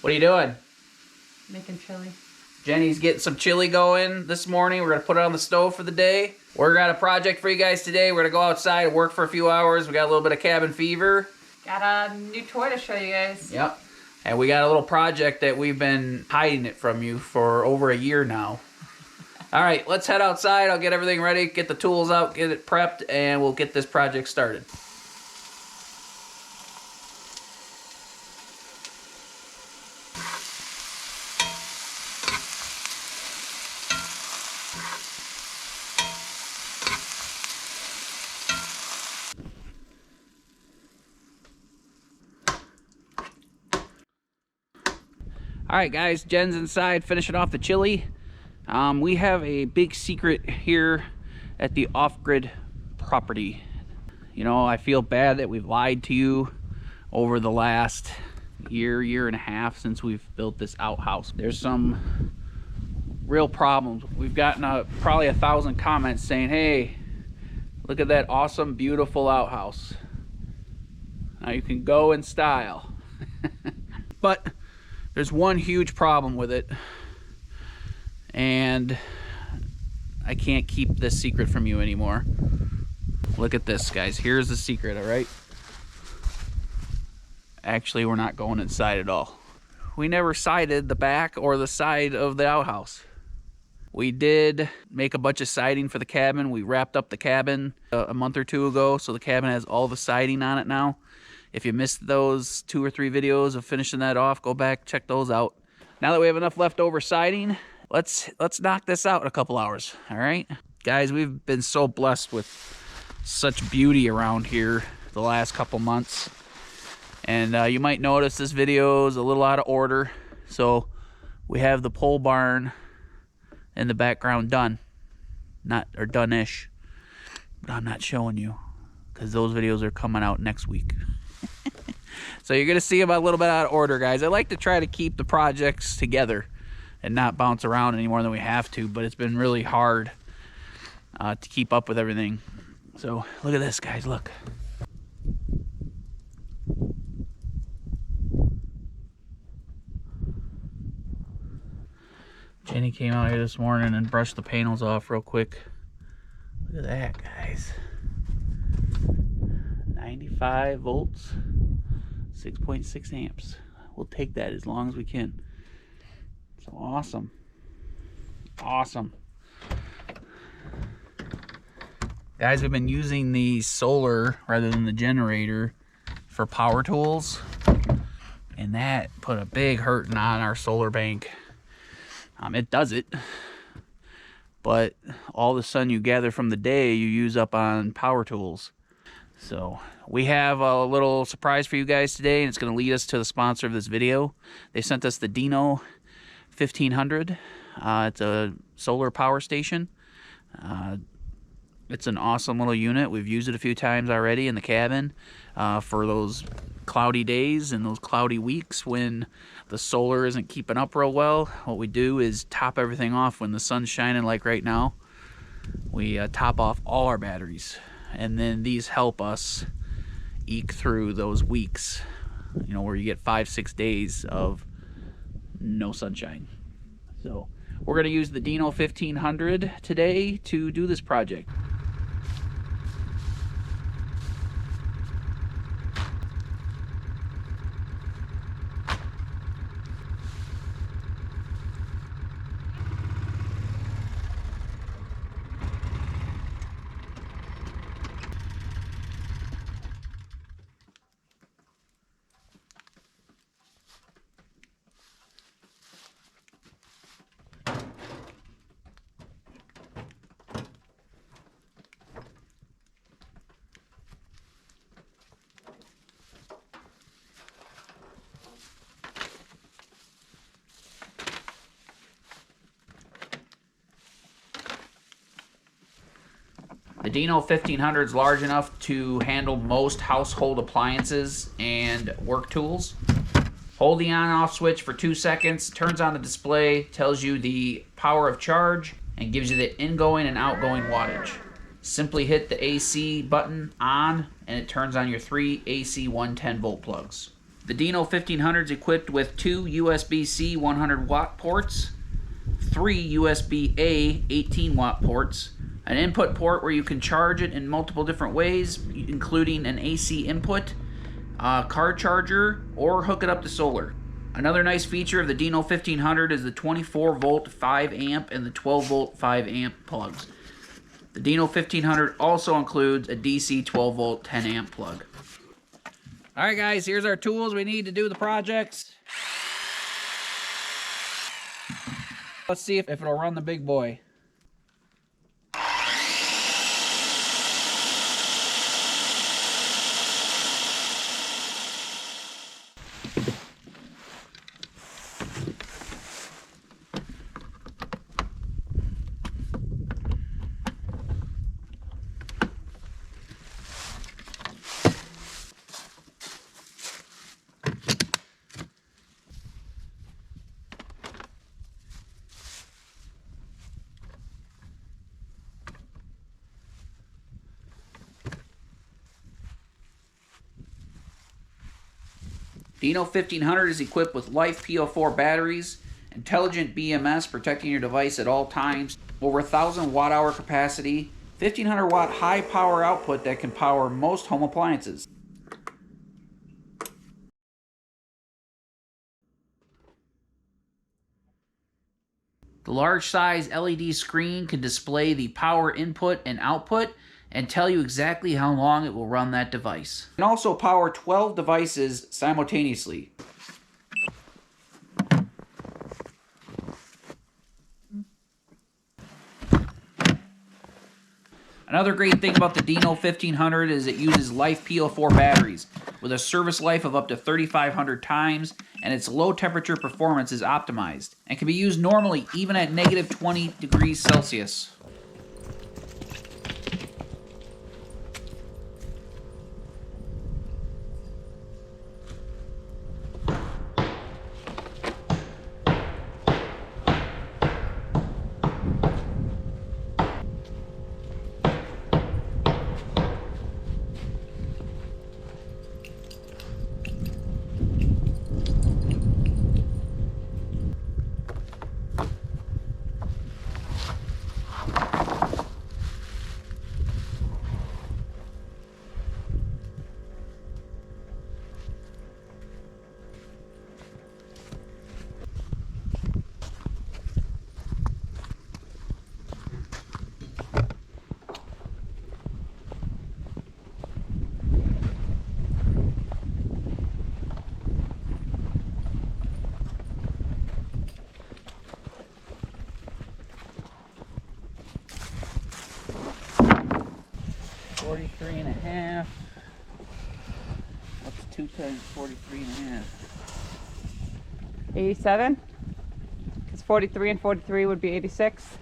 What are you doing? Making chili. Jenny's getting some chili going this morning. We're gonna put it on the stove for the day. We're got a project for you guys today. We're gonna go outside and work for a few hours. We got a little bit of cabin fever. Got a new toy to show you guys. Yep. And we got a little project that we've been hiding it from you for over a year now. All right, let's head outside. I'll get everything ready, get the tools out, get it prepped, and we'll get this project started. All right, guys, Jen's inside finishing off the chili. We have a big secret here at the off-grid property. You know, I feel bad that we've lied to you over the last year and a half since we've built this outhouse. There's some real problems. We've gotten probably 1,000 comments saying, hey, look at that awesome, beautiful outhouse. Now you can go in style. But there's one huge problem with it, and I can't keep this secret from you anymore. Look at this, guys. Here's the secret, all right? Actually, we're not going inside at all. We never sided the back or the side of the outhouse. We did make a bunch of siding for the cabin. We wrapped up the cabin a month or two ago, so the cabin has all the siding on it now. If you missed those 2 or 3 videos of finishing that off, go back, check those out. Now that we have enough leftover siding, let's knock this out in a couple hours, all right? Guys, we've been so blessed with such beauty around here the last couple months. And you might notice this video is a little out of order. So we have the pole barn in the background done. Or done-ish. But I'm not showing you because those videos are coming out next week. So you're going to see them a little bit out of order, guys. I like to try to keep the projects together and not bounce around any more than we have to, but it's been really hard to keep up with everything. So look at this, guys, look. Jenny came out here this morning and brushed the panels off real quick. Look at that, guys. 95 volts. 6.6 amps. We'll take that as long as we can. So awesome. Awesome. Guys, we've been using the solar rather than the generator for power tools. And that put a big hurting on our solar bank. It does it. But all the sun you gather from the day, you use up on power tools. So we have a little surprise for you guys today, and it's going to lead us to the sponsor of this video. They sent us the Dino 1500. It's a solar power station. It's an awesome little unit. We've used it a few times already in the cabin for those cloudy days and those cloudy weeks when the solar isn't keeping up real well. What we do is top everything off when the sun's shining like right now. We top off all our batteries. And then these help us eke through those weeks, you know, where you get 5-6 days of no sunshine. So we're going to use the Dino 1500 today to do this project. The Dino 1500 is large enough to handle most household appliances and work tools. Hold the on-off switch for 2 seconds, turns on the display, tells you the power of charge, and gives you the ingoing and outgoing wattage. Simply hit the AC button on, and it turns on your 3 AC 110 volt plugs. The Dino 1500 is equipped with 2 USB-C 100 watt ports, 3 USB-A 18 watt ports, an input port where you can charge it in multiple different ways, including an AC input, a car charger, or hook it up to solar. Another nice feature of the Dino 1500 is the 24 volt 5 amp and the 12 volt 5 amp plugs. The Dino 1500 also includes a DC 12 volt 10 amp plug. Alright guys, here's our tools we need to do the projects. Let's see if it'll run the big boy. Dino 1500 is equipped with Life PO4 batteries, intelligent BMS protecting your device at all times, over 1,000 watt-hour capacity, 1,500 watt high power output that can power most home appliances. The large size LED screen can display the power input and output and tell you exactly how long it will run that device. It can also power 12 devices simultaneously. Another great thing about the Dino 1500 is it uses Life PO4 batteries with a service life of up to 3,500 times, and its low temperature performance is optimized and can be used normally even at negative 20 degrees Celsius. Forty-three and a half. What's 2 times 43 and a half? 87? Because 43 and 43 would be 86.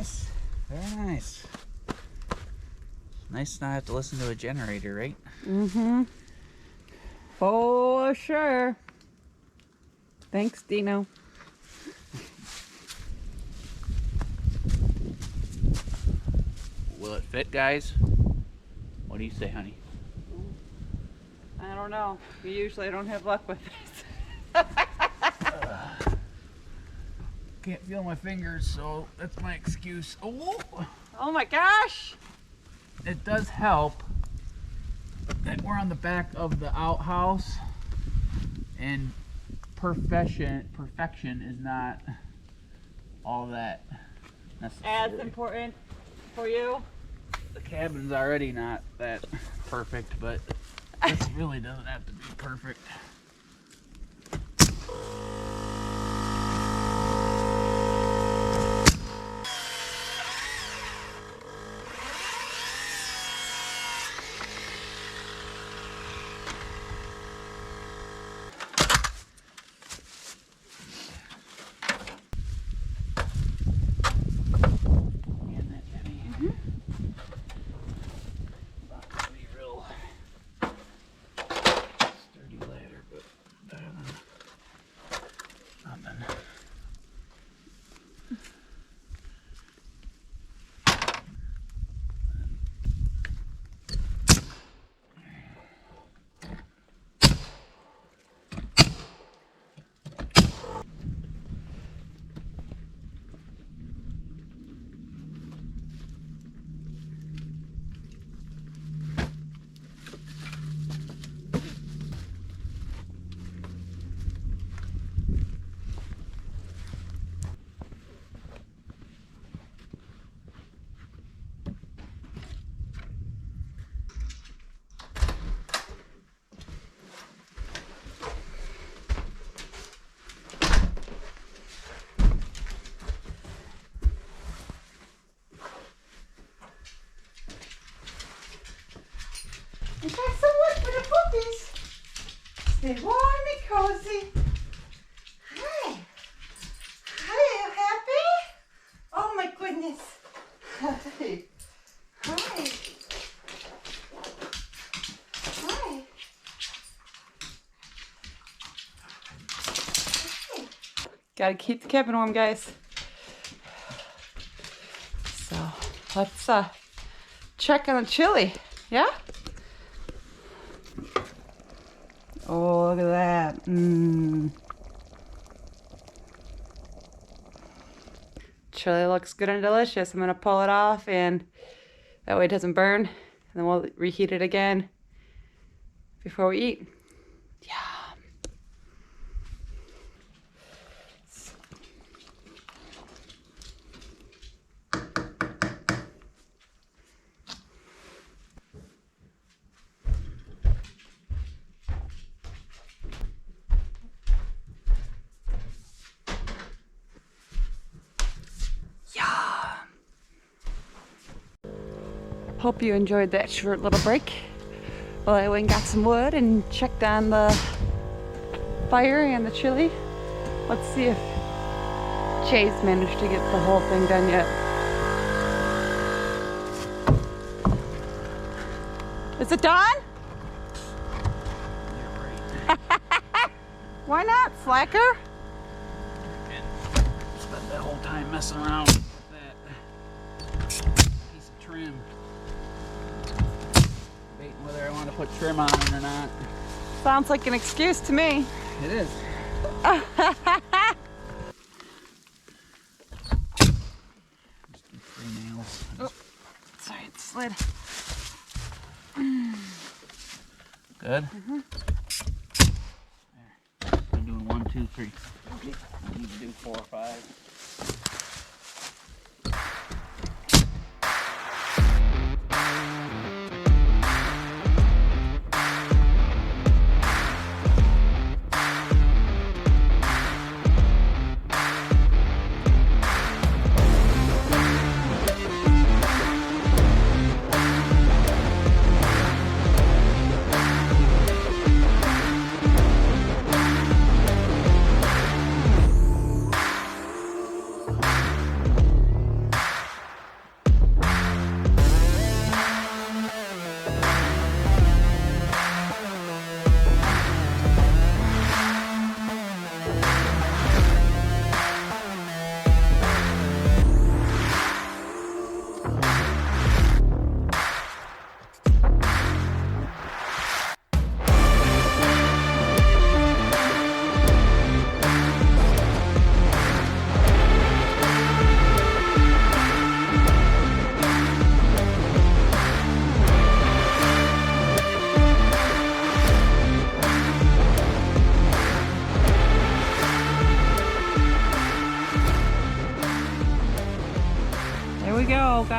nice. Very nice. Nice to not have to listen to a generator, right? Mm-hmm. For sure. Thanks, Dino. Will it fit, guys? What do you say, honey? I don't know. We usually don't have luck with this. Can't feel my fingers, so that's my excuse. Oh! Oh my gosh! It does help that we're on the back of the outhouse, and perfection is not all that necessary. As important for you? The cabin's already not that perfect, but this really doesn't have to be perfect. I got some wood for the puppies. Stay warm and cozy. Hi. Hi, are you happy? Oh my goodness. Hi. Hi. Hi. Gotta keep the cabin warm, guys. So let's check on the chili. Yeah? Oh, look at that. Chili looks good and delicious. I'm gonna pull it off, and that way it doesn't burn. And then we'll reheat it again before we eat. Yeah. Hope you enjoyed that short little break. Well, I went and got some wood and checked on the fire and the chili. Let's see if Jay's managed to get the whole thing done yet. Is it done? You're right. Why not, slacker? Spent that whole time messing around with that piece of trim. Debating whether I want to put trim on it or not. Sounds like an excuse to me. It is. Just do 3 nails. Oh, sorry, it slid. Good? There. I'm doing 1, 2, 3. I need to do 4 or 5.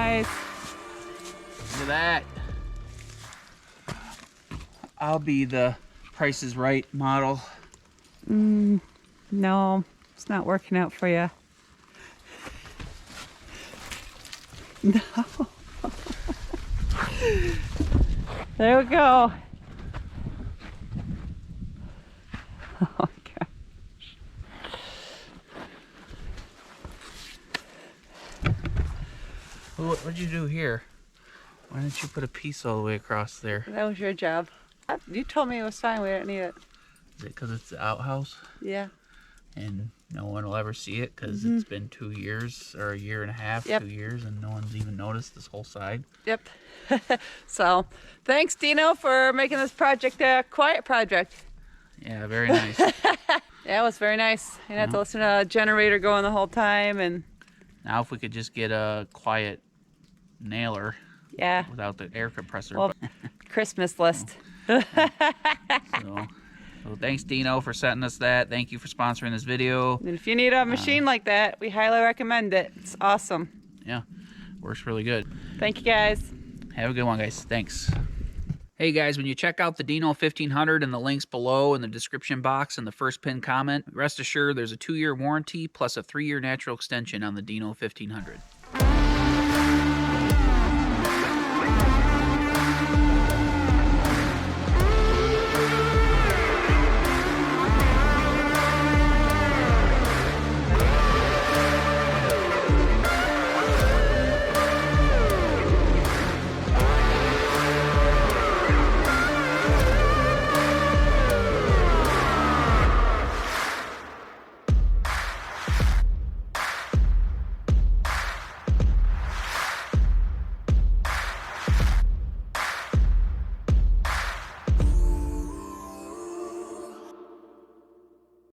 guys. Look at that. I'll be the Price is Right model. No, it's not working out for you. No. There we go. Oh my gosh. What'd you do here? Why didn't you put a piece all the way across there? That was your job. You told me it was fine. We didn't need it. Is it because it's the outhouse Yeah. and no one will ever see it because it's been 2 years or a year and a half, Yep. 2 years, and no one's even noticed this whole side? Yep. So, thanks, Dino, for making this project a quiet project. Yeah, very nice. Yeah, it was very nice. You didn't have to listen to a generator going the whole time, and Now if we could just get a quiet nailer yeah. without the air compressor. Well, Christmas list. So thanks, Dino, for setting us that. Thank you for sponsoring this video. And if you need a machine like that, we highly recommend it. It's awesome. Yeah, works really good. Thank you, guys. Have a good one, guys. Thanks. Hey, guys, when you check out the Dino 1500 and the links below in the description box and the first pinned comment, rest assured there's a 2-year warranty plus a 3-year natural extension on the Dino 1500.